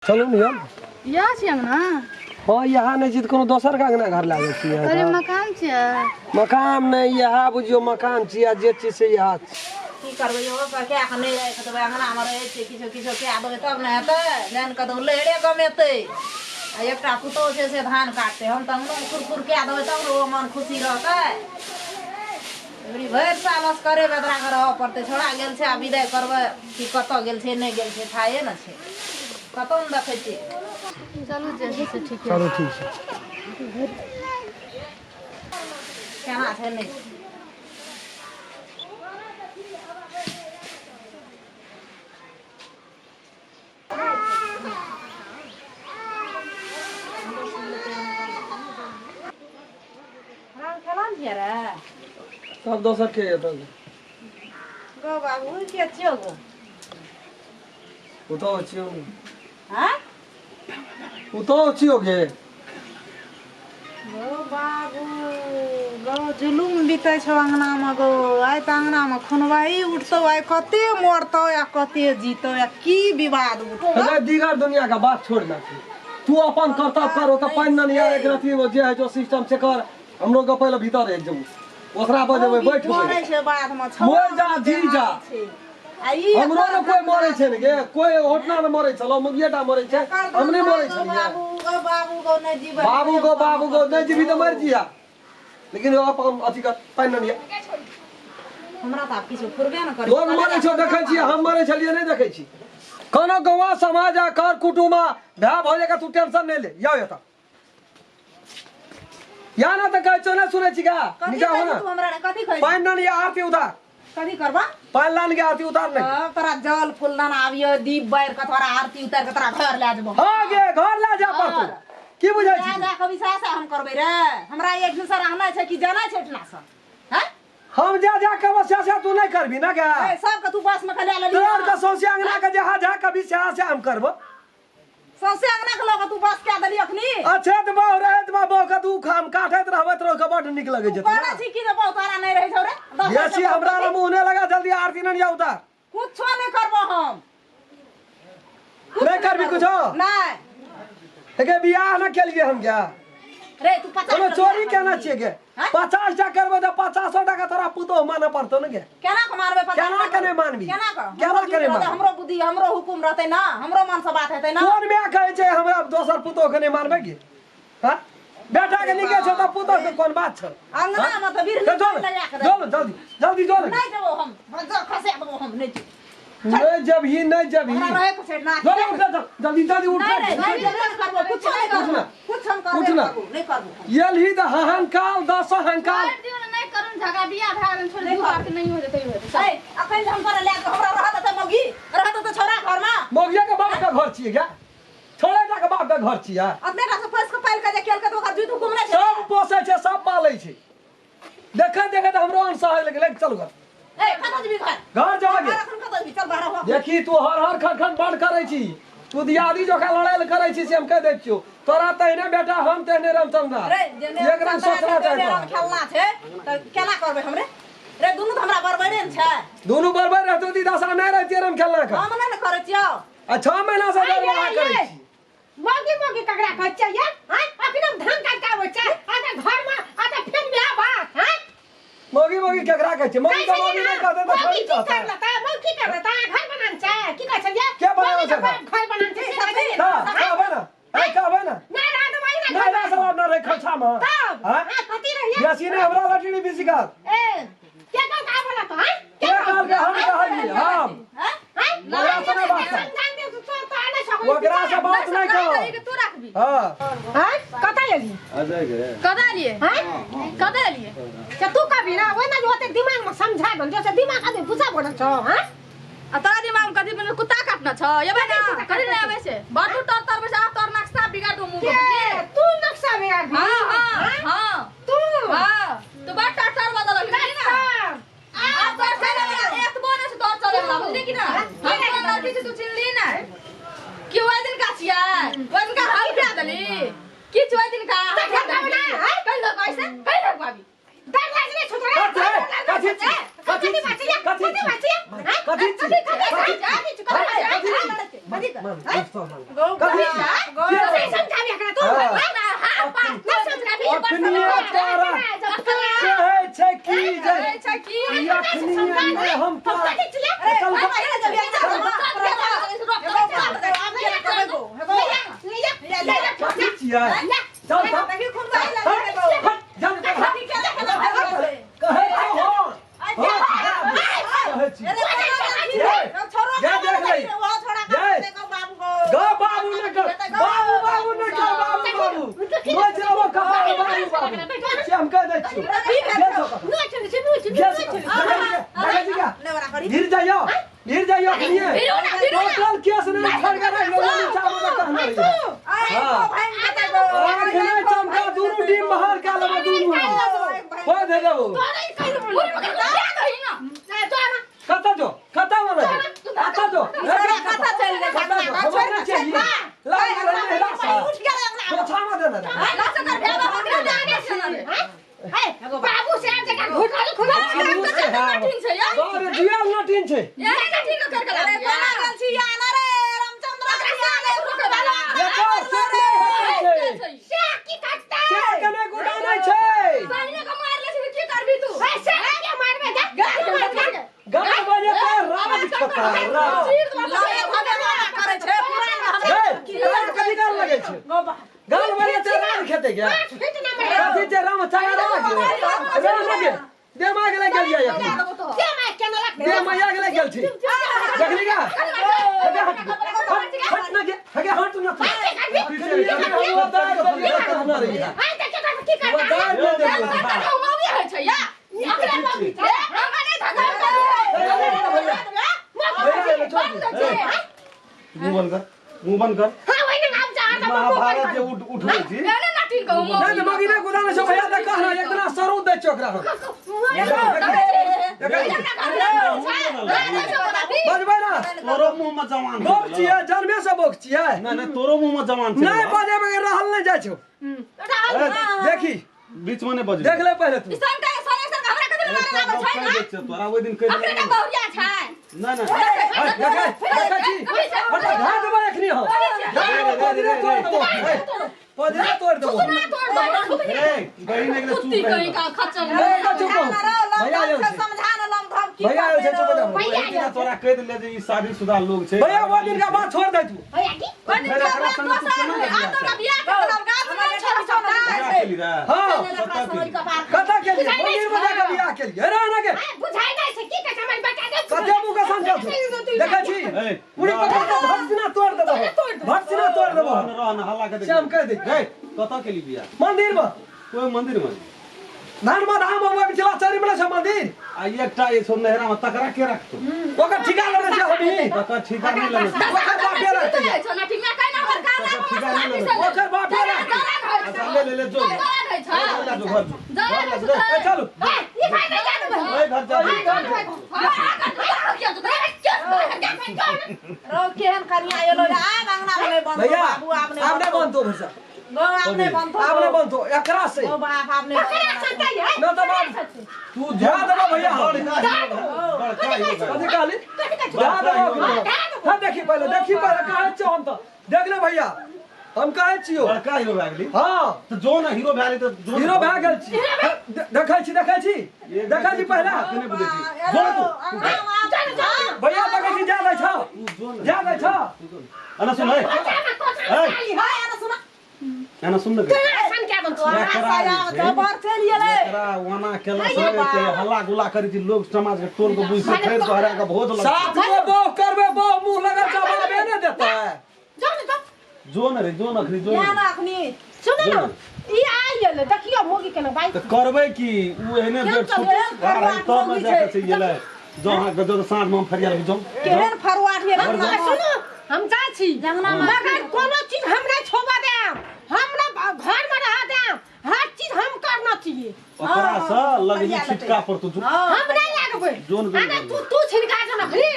चलू नियम यहाँ छी अंगना। हाँ यहाँ नहीं छी कोनो दोसर का अंगना घर लागे छी। अरे मकान छियै। मकान नहीं यहाँ बुझियो मकान छियै जे चीज से यहाँ की करबै यो करके अखन नहीं रह सकबै अंगना में रहे छी किछो किछो के आबे तब न हेतै जान कतौ लेड़े कमेतै आ एकटा पुतौ छै से धान काटते हम त अंगना कुरकुर के देबै तब न मन खुशी रहतै। एबरी भरि साल करे बेदरा के रह पड़तै छोड़ा गेल छै आ विदाई करबै कि कत गेल छै नहीं गेल छै थाये न छै कतौ न देखै छी। चलू जैसे से ठीक है। चलो ठीक है। केना छै नहीं सब दोसर के तो गो बाबू के छियो गो उतो छियो हां उतो छियो के गो बाबू गो जुलूम बीते छो अंगना में गो आइ त अंगना में खुनवाई उठतो आइ कते मरतो या कते जीतो या की विवाद उठतो। अरे दीगर दुनिया का बात छोड़ ना तू अपन कर्तव्य कर तो पानी नहीं आए एक रती वो जे है जो सिस्टम से कर हम लोग पहले भीतर एक जब ओकरा पर जब बैठ मरे छै बाद में मोर जा जी जा हमरो ने कोई मरे छै ने गे कोई होटना में मरे छलो मुगियाटा मरे छै हम नहीं मरे छै बाबू गो नहीं जीवे बाबू गो नहीं जीवी तो मर जिया लेकिन आप हम अथी का पानी नहीं हमरा त किछु फुरबे न करे लोग मरे छो देखै छी हम मरे छलिए नहीं देखै छी कोनो गवा समाज आ कर कुटुमा भाई भौजे का तू टेंशन नहीं ले या एता या ना त कहै छो ना सुनै छी का निजा हो ना तू हमरा कथि कहै पानी नहीं आरती उतार कथि करबा पानी लान के आरती उतार नहीं तोरा जल फूलदान आबियो दीप बैर के तोरा आरती उतार के तोरा घर ले जेबो। हां गे घर ले जा पड़तो की बुझै छी जा कभी सासा हम करबै रे हमरा एक दिन से रहना छै कि जाना छै इतना से हैं हम जा के बस तू नहीं करबी ना क्या ए सब के तू बस में खले ले तोर का सौसे अंगना के जहा जा कभी से हम करबो सौसे अंगना के लोग तू बस के देली अखनी अच्छा त बाऊ रे त बाऊ का तू खाम काटत रहबत रहो के बड निक लगे जत कोना छी कि जे बहुत तारा नहीं रहे छौ रे ये छी हमरा रे मुंह ने लगा जल्दी आरती नहीं उतार कुछ नहीं करबो हम नहीं करबी कुछो नहीं के बियाह ना केलिए हम क्या रे तू 50 कोनो चोरी केना छिए गे 50 टा करबो त 500 टाका तोरा पुतो माने पड़तो न गे केना के मारबे पता केना करे मानबी केना करे मानबी हमरो बुद्धि हमरो हुकुम रहते ना हमरो मन से बात हेतै ना कोन में कहै छै हमरा दोसर पुतो के नहीं मारबे गे हां बेटा के निके छ त पुतो के कोन बात छ अंगना में त वीर लगा के चलो जल्दी नहीं देबो हम खसे देबो हम नहीं नहीं जब ही नहीं जब ही हमरा रहे के सेट ना जल्दी उठ नहीं करबो कुछ नहीं करबो कुछ हम करबो नहीं करबो ये ही द हंकाल 10 हंकाल नहीं करूं झगड़ा बियाह भाग छोड़ दे बात नहीं हो जतै हो ए अखन हम करे ले हमरा रहत त मौगी रहत त छोरा घर में मौगिया के बाप का घर छिए क्या छोड़ा का बाप का घर छिए अपने का से फस के पाल के जे केल के तो ओकर जुट हुकुम नहीं सब पोसे छै सब पालै छै देखत हमरो अंसा है लगे चल घर ए कत जीबी घर जागे कत जीबी चल बाहर हो देखी तू हर खन बंद करै छी तू दियादी जोखा लड़ाई करै छी से हम कह दै छियो तोरा तहने बेटा हम तहने रामचंद्र रे एकरा सोचना चाहिए खेलना छै त केना करबे हमरे रे दुनु त हमरा बरबरे न छै दोनों बरबर रहतो दी दशा नहीं रहती हम खेलना का हम नहीं करे छियो 6 महीना से दरवाजा करै छी मोगी ककरा कहै छै ये हां अपने धान काट के आबै छै आधा घर में आधा फेर बियाह बात हैं मोगी केकरा कहै छै मोगी नहीं कहते तो मोगी थोड़ी की कर लेता मोगी की कर लेता घर बनान छै की कहै छै ये क्या बनावे छै घर बनान छै कहबे ना कहबे ना नहीं रात भाई नहीं ना सब अपना रे खर्चा में हां कति रहिए बेसी ने हमरा लटड़ी बेसी का ए क्या का बोला तो हैं क्या काल के हम कहली हम हैं ओकरा से नहीं बात कर जान दे तो आने सको ओकरा से बात नहीं कर तू रखबी हां हैं कता लेली अजय के कदा लिए हैं कदा लिए क्या तू कभी ना वो ना जो होते दिमाग में समझा दन जैसे दिमाग आदमी पूछा बोल छ हैं आ तोरा दिमाग में कथि बने कुत्ता काटना छ एबे ना कथि नहीं आवे से बाटू तर बसे आ तोर नक्शा बिगाड़ दो मुंह के तू नक्शा में आ भी हां तू तू बात तर बदल लगी ना आ तोर चले वाला एक बोने से तोर चले वाला बुझली कि ना हम लड़की से तू चिनली ना क्यों आइ दिन का छिया वो दिन का हाल क्या दली की चोय दिन का कल लो कैसे भाभी डर लागले छोरा कथि कथी बात है कथी कथी बात है कथी कथी समझाबी एकरा तू ना समझाबी अखनी तारा कहै छै की जे अखनी हम तोरा कथी छियै चल गिर जाइयो टोटल केस नहीं छोड़ के रख लो चावल का कहना रही हां चमका दूर टीम बाहर का लगा दूर हो दे दो कता जो कता वाला कता जो कता चल ले कता जो हमारा चाहिए ला उठ गया तो छामा दे ना बाबू से आप जगह घुटल खुला अरे जिया नटीन छे अरे बना गेल छी याना रे रामचंद्र याने रुके वाला से की करता से कने गुडाना छे पानी का मार ले की करबी तू से के मारबे जा गाना बजे पे राज खता राज करे छे गाल कथी गाल लगे छे गाल बजे ते राज खेते क्या कथी जे राम चाया राम लगे दिमाग ले गेल या दिमाग केना लग दिमाग ले गेल छी देखली का हट ना के हगे हट ना वो दार करना रही है हां देखे की कर वो दार दे दे मौगी है छै या एकरा मौगी छै हमने धगा मुंह बंद कर हां वही ना आप जा महाभारत जे उठ गई थी मैंने नाटिन कहूं नहीं तो मगी ने गुदाने से भैया देख कहना एकना सरू दे चोकरा बजबै ना तोरो मुंह में जवान बोक छियै जन्मे से बोक छियै ना ना तोरो मुंह में जवान छे नहीं बजे बगैर रहल नहीं जाय छौ देखी बीच में नहीं बज देख ले पहले तू ईसान का सोने सर हमरा कदर मारे लागल छै ना तोरा ओइ दिन कह अपने का बहुरिया छै ना ना देखै छी हट घा देबै एखनी हम पजरे तोड़ देबो पजरे तोड़ देबो तोड़ दो ए गई ने चुप कुत्ती रह कहीं का खचम ए का चुप रहो भैया आयल छै समझा न लम धम की भैया आयल छै चुप रहो भैया तोरा कह दिले जे ई शादीशुदा लोग छे भैया वो दिन का बात छोड़ दे तू भैया की बड़ी का बात तो सामने आ तो का बियाह कर गाछ में छोड़ छोड़ खेली रे हां कथा के लिए मंदिर में जाके बियाह के लिए रे ना के बुझाई नहीं से की के समझ बता दे कथे मुंह का समझा तू देखै छी पूरी पकड़ के भटसिना तोड़ देबो भटसिना तोड़ देबो रहन हल्ला के श्याम कह दे ए कत के लिए बिया मंदिर में कोई मंदिर में धर्म धाम में बिचला चारी में छ मंदिर आ एकटा ये सो नहरा में तकरा के रखतो ओकर ठिका लगे छै हमी तकर ठिका नहीं लगे ओकर बापे रहते छै ना ठीक में काई ना हमर काला ओकर बापे रहते अच्छा ले जो है छै जा जो घर जा ए चलो ये भाई नहीं जाने भाई ओए घर जा रो केहन करिया एलो आ अंगना में बंद भैया बाबू आपने आपने बंद तो भैया गो आपने बंद आपने बंद तो एकरा से गो बाप आपने ककरा सत्ता है न तो बाप तू जा देबो भैया कथी कहली जा देबो हां देखी पहले कहै छ हम तो देख ले भैया हम कहै छियो बड़का हीरो भए गेली हां तो जो ना हीरो भए गेली तो जो हीरो भए गेल छी देखै छी पहला नहीं बुझे छी भैया देखै छी जा दै छ अना सुन ए अना सुन न सन क्या बन खबर चलिए ले एकरा वना केला संगे के हल्ला गुला करी थी लोग समाज के टोल को बुझ से खरीद को हरा का भोज लग साथ में बो करबे बो मुंह लगा जवाब नहीं देता है जो न खरी जो या ना अखनी सुनो ना ई आइल ले देखियो मोगी केना बाइक तो करबे की उ एने केहन डेट करबै? तो में जाके से गेले जो हां गदो साँझ में फरियाल भी जो केहन फरवाट ये सुनो हम जा छी जंगना में मगर कोनो चीज हमरा छोबा दे हमरा घर में रह दे हर चीज हम करना चाहिए ओकरा से लगली छिटका पर तो जो हम नहीं लागबे जोन अरे तू छिड़का छ ना फिर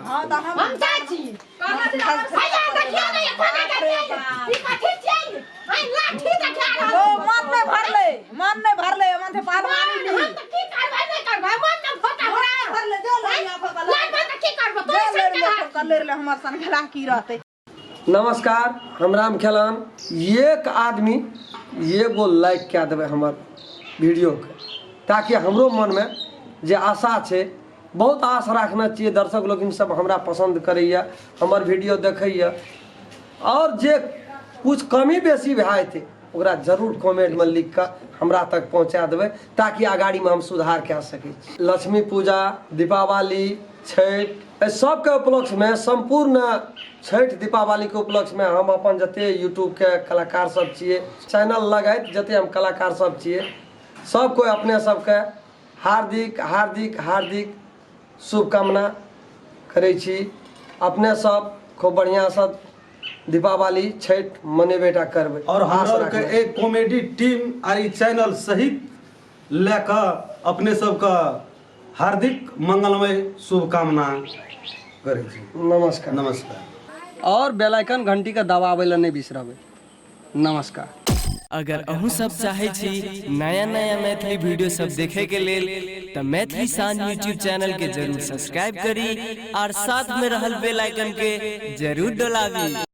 हां तो हम जा छी भैया देखियो ना ये कोना के ई कथि चाहिए आई लाठी देखा ओ मन में भरले मन थे पहलवानी ली हम तो की करबै नहीं करबै मन में हमर सन घला की रहते। नमस्कार, हम राम खेलान। एक आदमी एगो लाइक क्या देवे हमर वीडियो के, ताकि हमरो मन में जे आशा छे, बहुत आस रखना चाहिए। दर्शक लोग सब हमरा पसंद करैया, हमर वीडियो देखैया, और जे कुछ कमी बेसी भाई थे ओकरा जरूर कमेंट में लिख कर हमरा तक पहुँचा देवे, ताकि आगाड़ी में हम सुधार कऽ सकै छी। लक्ष्मी पूजा, दीपावली, छठ सबके उपलक्ष्य में, संपूर्ण छठ दीपावली के उपलक्ष्य में हम अपन जते यूट्यूब के कलाकार सब छिए, चैनल लगाइत जते हम कलाकार सब छिए, सब कोई अपने सबके हार्दिक हार्दिक हार्दिक शुभकामना करै छी। अपने सब खूब बढ़िया से दीपावली छठ मनेबेटा करबै। और हमरा के एक कॉमेडी टीम आई चैनल सहित लेकर अपने सबका हार्दिक मंगलमय शुभकामना करै छी। नमस्कार। नमस्कार। और बेल आइकन घंटी के दबाबै ला नहीं बिसरबै। नमस्कार। अगर अहूँ सब चाहे छी नया नया मैथिली वीडियो सब देखे के लेल तो मैथिली साँझ यूट्यूब चैनल के जरूर सब्सक्राइब करी और साथ में रहल बेल आइकन के जरूर दबावी।